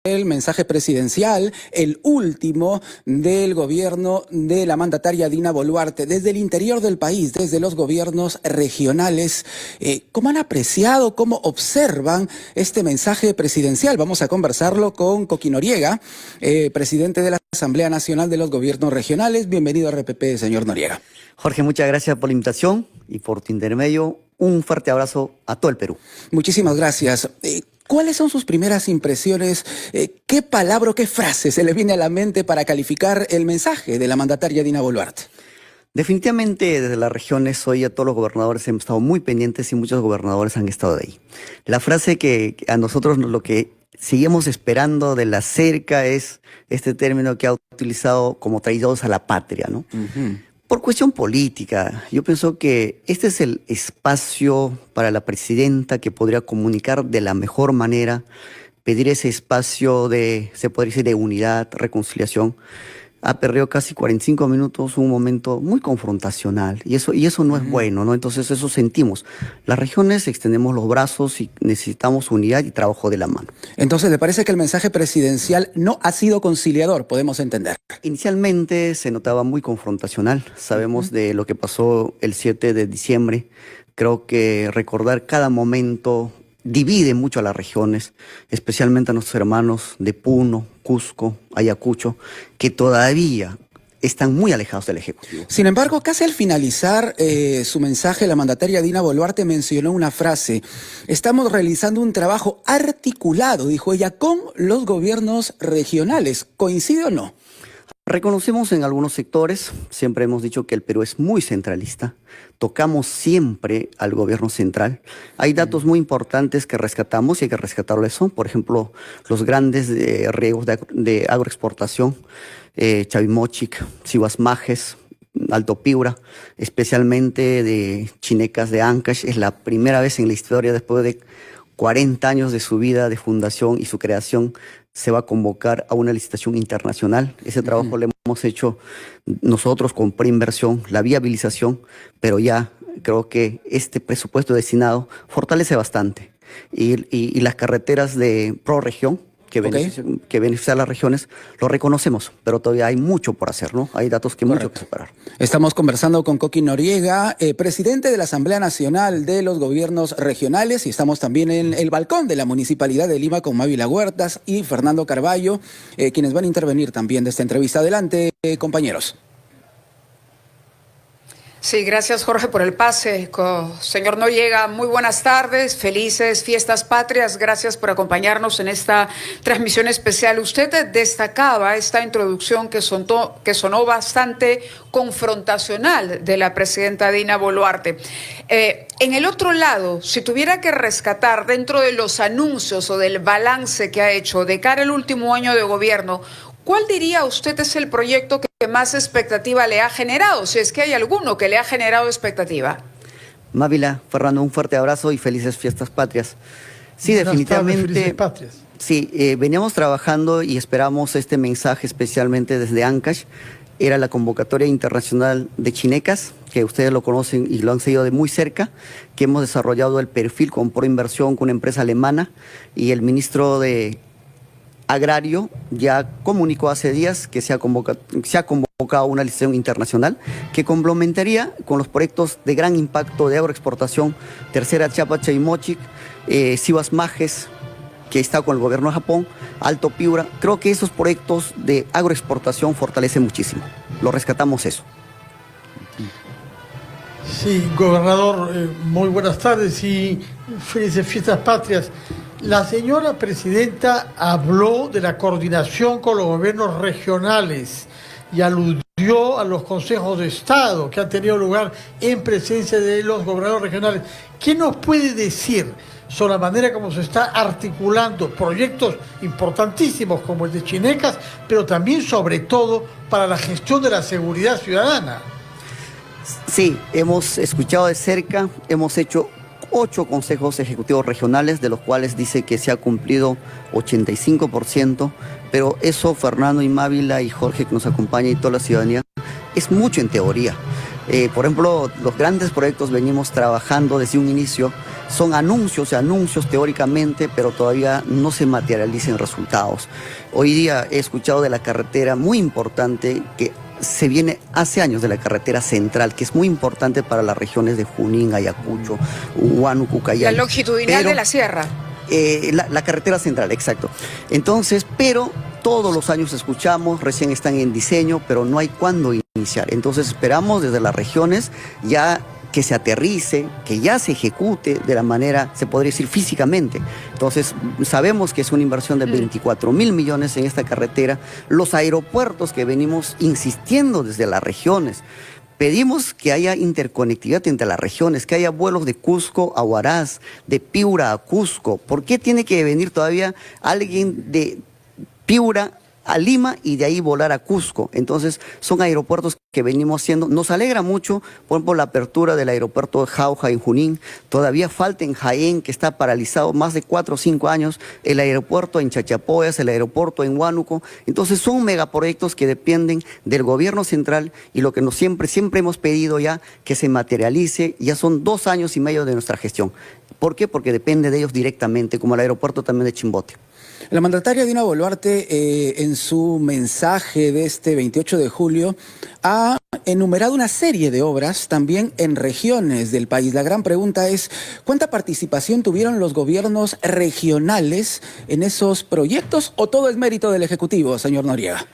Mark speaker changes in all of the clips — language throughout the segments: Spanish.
Speaker 1: el mensaje presidencial, el último del gobierno de la mandataria Dina Boluarte, desde el interior del país, desde los gobiernos regionales. ¿Cómo han apreciado, cómo observan este mensaje presidencial? Vamos a conversarlo con Coqui Noriega, presidente de la Asamblea Nacional de los Gobiernos Regionales. Bienvenido a RPP, señor Noriega.
Speaker 2: Jorge, muchas gracias por la invitación y por tu intermedio. Un fuerte abrazo a todo el Perú.
Speaker 1: Muchísimas gracias. ¿Cuáles son sus primeras impresiones? ¿Qué palabra o qué frase se le viene a la mente para calificar el mensaje de la mandataria Dina Boluarte?
Speaker 2: Definitivamente desde las regiones hoy a todos los gobernadores hemos estado muy pendientes y muchos gobernadores han estado de ahí. La frase que a nosotros lo que seguimos esperando de la cerca es este término que ha utilizado como traidores a la patria, ¿no? Por cuestión política, yo pienso que este es el espacio para la presidenta que podría comunicar de la mejor manera, pedir ese espacio de, se podría decir, de unidad, reconciliación. Ha perdido casi 45 minutos, un momento muy confrontacional, y eso no es bueno, ¿no? Entonces eso sentimos. Las regiones extendemos los brazos y necesitamos unidad y trabajo de la mano.
Speaker 1: Entonces, ¿le parece que el mensaje presidencial no ha sido conciliador? Podemos entender.
Speaker 2: Inicialmente se notaba muy confrontacional. Sabemos de lo que pasó el 7 de diciembre. Creo que recordar cada momento divide mucho a las regiones, especialmente a nuestros hermanos de Puno, Cusco, Ayacucho, que todavía están muy alejados del Ejecutivo.
Speaker 1: Sin embargo, casi al finalizar su mensaje, la mandataria Dina Boluarte mencionó una frase: estamos realizando un trabajo articulado, dijo ella, con los gobiernos regionales. ¿Coincide o no?
Speaker 2: Reconocemos en algunos sectores, siempre hemos dicho que el Perú es muy centralista, tocamos siempre al gobierno central. Hay datos muy importantes que rescatamos y hay que rescatarlo eso, por ejemplo, los grandes riegos de agroexportación, Chavimochic, Sihuas-Majes, Alto Piura, especialmente de Chinecas de Ancash. Es la primera vez en la historia, después de 40 años de su vida, de fundación y su creación, se va a convocar a una licitación internacional. Ese trabajo lo hemos hecho nosotros con preinversión, la viabilización, pero ya creo que este presupuesto destinado fortalece bastante. Y las carreteras de ProRegión, que benefician a las regiones, lo reconocemos, pero todavía hay mucho por hacer, ¿no? Hay datos que mucho que superar.
Speaker 1: Estamos conversando con Coqui Noriega, presidente de la Asamblea Nacional de los Gobiernos Regionales, y estamos también en el balcón de la Municipalidad de Lima con Mávila Huertas y Fernando Carballo, quienes van a intervenir también de esta entrevista. Adelante, compañeros.
Speaker 3: Sí, gracias Jorge por el pase. Señor Noriega, muy buenas tardes, felices fiestas patrias, gracias por acompañarnos en esta transmisión especial. Usted destacaba esta introducción que sonó bastante confrontacional de la presidenta Dina Boluarte. En el otro lado, si tuviera que rescatar dentro de los anuncios o del balance que ha hecho de cara al último año de gobierno, ¿cuál diría usted es el proyecto que más expectativa le ha generado? Si es que hay alguno que le ha generado expectativa.
Speaker 2: Mávila, Fernando, un fuerte abrazo y felices fiestas patrias. Sí, definitivamente.
Speaker 4: Felices patrias.
Speaker 2: Sí, veníamos trabajando y esperamos este mensaje especialmente desde Ancash. Era la convocatoria internacional de Chinecas, que ustedes lo conocen y lo han seguido de muy cerca, que hemos desarrollado el perfil con proinversión con una empresa alemana, y el ministro de Agrario ya comunicó hace días que se ha convocado una licitación internacional que complementaría con los proyectos de gran impacto de agroexportación, Tercera Chapa Chavimochic, Sihuas-Majes, que está con el gobierno de Japón, Alto Piura. Creo que esos proyectos de agroexportación fortalecen muchísimo. Lo rescatamos eso.
Speaker 4: Sí, gobernador, muy buenas tardes y felices fiestas patrias. La señora presidenta habló de la coordinación con los gobiernos regionales y aludió a los consejos de Estado que han tenido lugar en presencia de los gobernadores regionales. ¿Qué nos puede decir sobre la manera como se está articulando proyectos importantísimos como el de Chinecas, pero también, sobre todo, para la gestión de la seguridad ciudadana?
Speaker 2: Sí, hemos escuchado de cerca, hemos hecho 8 consejos ejecutivos regionales, de los cuales dice que se ha cumplido 85%, pero eso, Fernando y Mávila y Jorge, que nos acompaña, y toda la ciudadanía, es mucho en teoría. Por ejemplo, los grandes proyectos venimos trabajando desde un inicio son anuncios teóricamente, pero todavía no se materializan resultados. Hoy día he escuchado de la carretera muy importante que se viene hace años, de la carretera central, que es muy importante para las regiones de Junín, Ayacucho, Huánuco, Callao.
Speaker 3: La longitudinal de la sierra.
Speaker 2: La carretera central, exacto. Entonces, pero todos los años escuchamos, recién están en diseño, pero no hay cuándo iniciar. Entonces esperamos desde las regiones ya que se aterrice, que ya se ejecute de la manera, se podría decir, físicamente. Entonces, sabemos que es una inversión de 24.000 millones en esta carretera. Los aeropuertos que venimos insistiendo desde las regiones. Pedimos que haya interconectividad entre las regiones, que haya vuelos de Cusco a Huaraz, de Piura a Cusco. ¿Por qué tiene que venir todavía alguien de Piura a Lima y de ahí volar a Cusco? Entonces son aeropuertos que venimos haciendo. Nos alegra mucho, por ejemplo, la apertura del aeropuerto de Jauja en Junín. Todavía falta en Jaén, que está paralizado más de 4 o 5 años, el aeropuerto en Chachapoyas, el aeropuerto en Huánuco. Entonces son megaproyectos que dependen del gobierno central, y lo que siempre hemos pedido ya que se materialice. Ya son 2 años y medio de nuestra gestión. ¿Por qué? Porque depende de ellos directamente, como el aeropuerto también de Chimbote.
Speaker 1: La mandataria Dina Boluarte, en su mensaje de este 28 de julio, ha enumerado una serie de obras también en regiones del país. La gran pregunta es, ¿cuánta participación tuvieron los gobiernos regionales en esos proyectos, o todo es mérito del Ejecutivo, señor Noriega?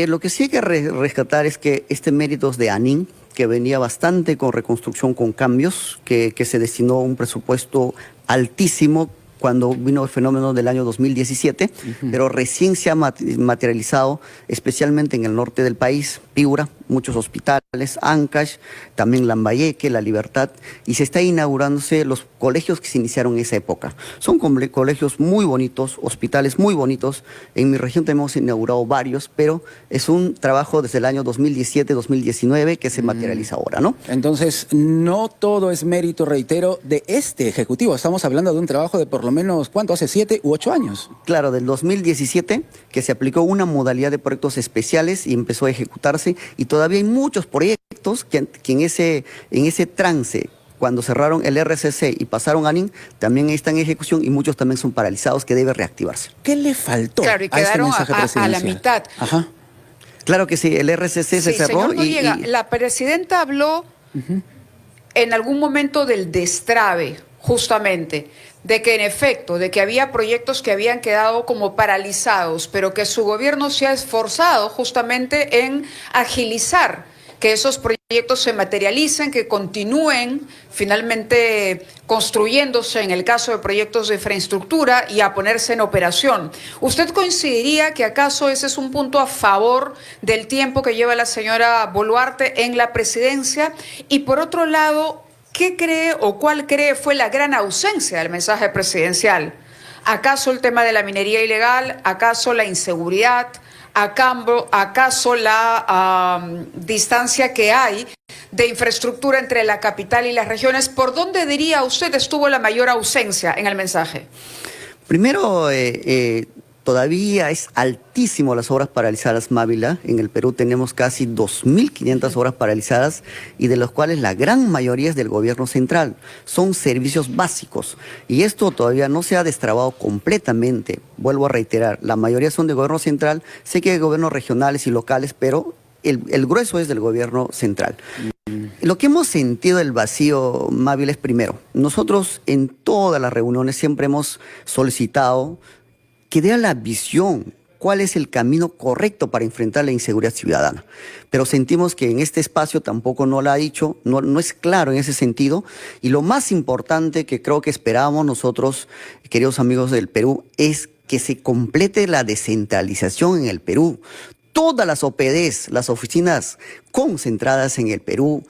Speaker 2: Lo que sí hay que rescatar es que este mérito es de ANIN, que venía bastante con reconstrucción con cambios, que se destinó un presupuesto altísimo cuando vino el fenómeno del año 2017, pero recién se ha materializado, especialmente en el norte del país, Piura, muchos hospitales, Ancash, también Lambayeque, La Libertad, y se está inaugurándose los colegios que se iniciaron en esa época. Son colegios muy bonitos, hospitales muy bonitos. En mi región tenemos inaugurado varios, pero es un trabajo desde el año 2017-2019 que se materializa ahora, ¿no?
Speaker 1: Entonces, no todo es mérito, reitero, de este Ejecutivo. Estamos hablando de un trabajo de por lo menos, ¿cuánto? ¿Hace 7 u 8 años?
Speaker 2: Claro, del 2017, que se aplicó una modalidad de proyectos especiales y empezó a ejecutarse, y todavía hay muchos proyectos que en ese trance, cuando cerraron el RCC y pasaron a ANIN, también están en ejecución, y muchos también son paralizados, que debe reactivarse.
Speaker 1: ¿Qué le faltó
Speaker 3: Claro, y
Speaker 1: a este
Speaker 3: quedaron
Speaker 1: mensaje presidencial?
Speaker 3: a la mitad.
Speaker 1: Ajá.
Speaker 2: Claro que sí, el RCC se cerró.
Speaker 3: Señor Noriega, la presidenta habló en algún momento del destrave, justamente, de que en efecto, de que había proyectos que habían quedado como paralizados, pero que su gobierno se ha esforzado justamente en agilizar que esos proyectos se materialicen, que continúen finalmente construyéndose en el caso de proyectos de infraestructura y a ponerse en operación. ¿Usted coincidiría que acaso ese es un punto a favor del tiempo que lleva la señora Boluarte en la presidencia? Y por otro lado, ¿qué cree o cuál cree fue la gran ausencia del mensaje presidencial? ¿Acaso el tema de la minería ilegal? ¿Acaso la inseguridad? ¿Acaso la distancia que hay de infraestructura entre la capital y las regiones? ¿Por dónde diría usted estuvo la mayor ausencia en el mensaje?
Speaker 2: Primero, todavía es altísimo las obras paralizadas, Mávila. En el Perú tenemos casi 2.500 obras paralizadas, y de las cuales la gran mayoría es del gobierno central. Son servicios básicos, y esto todavía no se ha destrabado completamente. Vuelvo a reiterar, la mayoría son del gobierno central. Sé que hay gobiernos regionales y locales, pero el grueso es del gobierno central. Lo que hemos sentido el vacío, Mávila, es primero, nosotros en todas las reuniones siempre hemos solicitado que dé la visión, cuál es el camino correcto para enfrentar la inseguridad ciudadana. Pero sentimos que en este espacio tampoco no lo ha dicho, no es claro en ese sentido. Y lo más importante que creo que esperábamos nosotros, queridos amigos del Perú, es que se complete la descentralización en el Perú. Todas las OPDs, las oficinas concentradas en el Perú,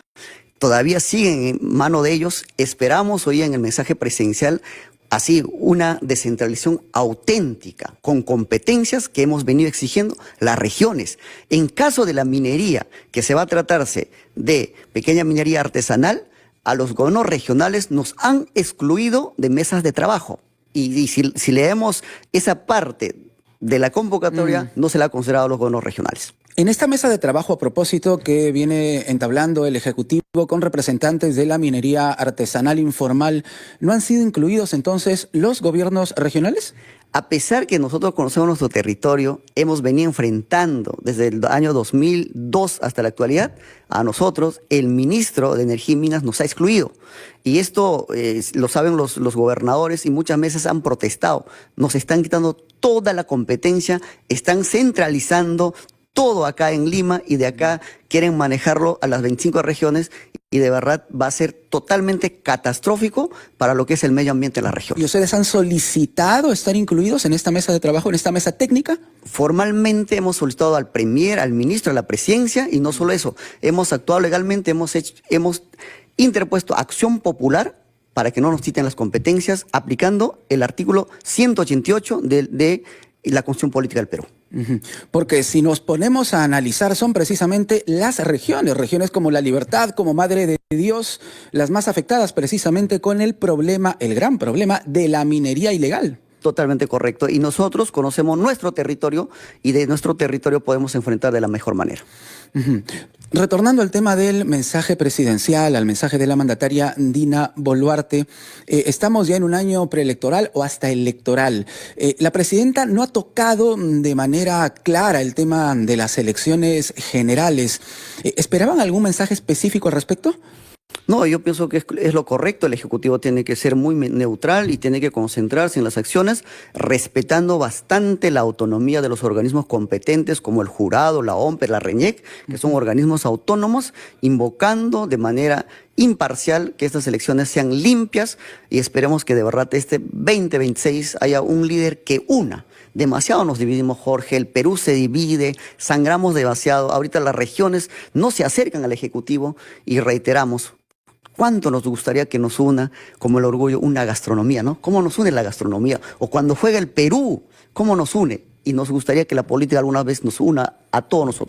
Speaker 2: todavía siguen en mano de ellos. Esperamos hoy en el mensaje presidencial así una descentralización auténtica, con competencias que hemos venido exigiendo las regiones. En caso de la minería, que se va a tratarse de pequeña minería artesanal, a los gobiernos regionales nos han excluido de mesas de trabajo. Y si leemos esa parte de la convocatoria, no se la ha considerado a los gobiernos regionales.
Speaker 1: En esta mesa de trabajo, a propósito, que viene entablando el Ejecutivo con representantes de la minería artesanal informal, ¿no han sido incluidos entonces los gobiernos regionales?
Speaker 2: A pesar que nosotros conocemos nuestro territorio, hemos venido enfrentando desde el año 2002 hasta la actualidad, a nosotros el ministro de Energía y Minas nos ha excluido. Y esto lo saben los gobernadores y muchas veces han protestado. Nos están quitando toda la competencia, están centralizando todo acá en Lima y de acá quieren manejarlo a las 25 regiones y de verdad va a ser totalmente catastrófico para lo que es el medio ambiente de la región.
Speaker 1: ¿Y ustedes han solicitado estar incluidos en esta mesa de trabajo, en esta mesa técnica?
Speaker 2: Formalmente hemos solicitado al premier, al ministro, a la presidencia y no solo eso, hemos actuado legalmente, hemos interpuesto acción popular para que no nos quiten las competencias aplicando el artículo 188 de la Constitución Política del Perú.
Speaker 1: Porque si nos ponemos a analizar, son precisamente las regiones como La Libertad, como Madre de Dios, las más afectadas precisamente con el problema, el gran problema de la minería ilegal.
Speaker 2: Totalmente correcto. Y nosotros conocemos nuestro territorio y de nuestro territorio podemos enfrentar de la mejor manera.
Speaker 1: Retornando al tema del mensaje presidencial, al mensaje de la mandataria Dina Boluarte, estamos ya en un año preelectoral o hasta electoral. La presidenta no ha tocado de manera clara el tema de las elecciones generales. ¿Esperaban algún mensaje específico al respecto?
Speaker 2: No, yo pienso que es lo correcto. El Ejecutivo tiene que ser muy neutral y tiene que concentrarse en las acciones, respetando bastante la autonomía de los organismos competentes como el jurado, la OMPE, la RENIEC, que son organismos autónomos, invocando de manera imparcial que estas elecciones sean limpias y esperemos que de verdad este 2026 haya un líder que una. Demasiado nos dividimos, Jorge, el Perú se divide, sangramos demasiado, ahorita las regiones no se acercan al Ejecutivo y reiteramos, ¿cuánto nos gustaría que nos una, como el orgullo, una gastronomía, ¿no? ¿Cómo nos une la gastronomía? O cuando juega el Perú, ¿cómo nos une? Y nos gustaría que la política alguna vez nos una a todos nosotros.